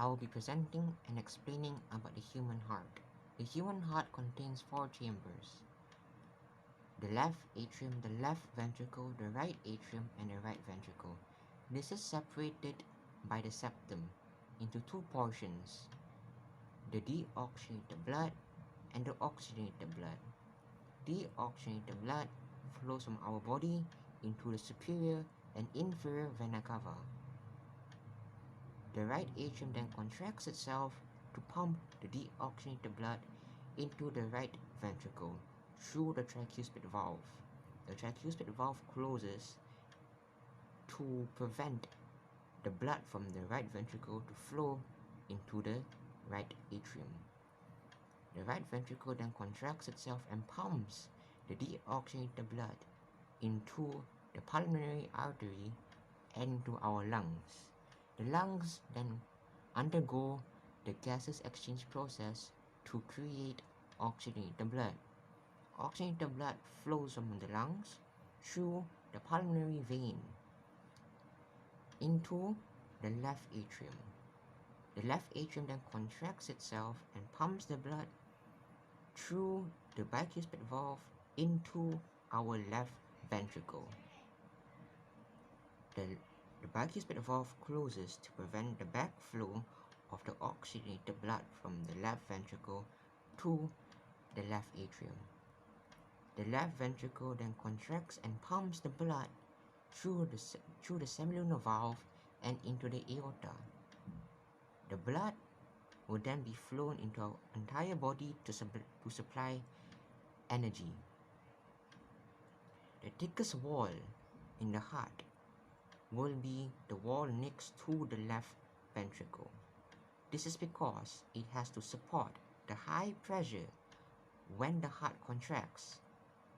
I will be presenting and explaining about the human heart. The human heart contains 4 chambers: the left atrium, the left ventricle, the right atrium, and the right ventricle. This is separated by the septum into 2 portions: the deoxygenated blood and the oxygenated blood. Deoxygenated blood flows from our body into the superior and inferior vena cava. The right atrium then contracts itself to pump the deoxygenated blood into the right ventricle through the tricuspid valve. The tricuspid valve closes to prevent the blood from the right ventricle to flow into the right atrium. The right ventricle then contracts itself and pumps the deoxygenated blood into the pulmonary artery and into our lungs. The lungs then undergo the gases exchange process to create oxygenated blood. Oxygenated blood flows from the lungs through the pulmonary vein into the left atrium. The left atrium then contracts itself and pumps the blood through the bicuspid valve into our left ventricle. The bicuspid valve closes to prevent the backflow of the oxygenated blood from the left ventricle to the left atrium. The left ventricle then contracts and pumps the blood through the semilunar valve and into the aorta. The blood will then be flown into our entire body to supply energy. The thickest wall in the heart will be the wall next to the left ventricle. This is because it has to support the high pressure when the heart contracts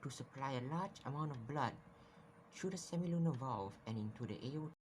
to supply a large amount of blood through the semilunar valve and into the aorta.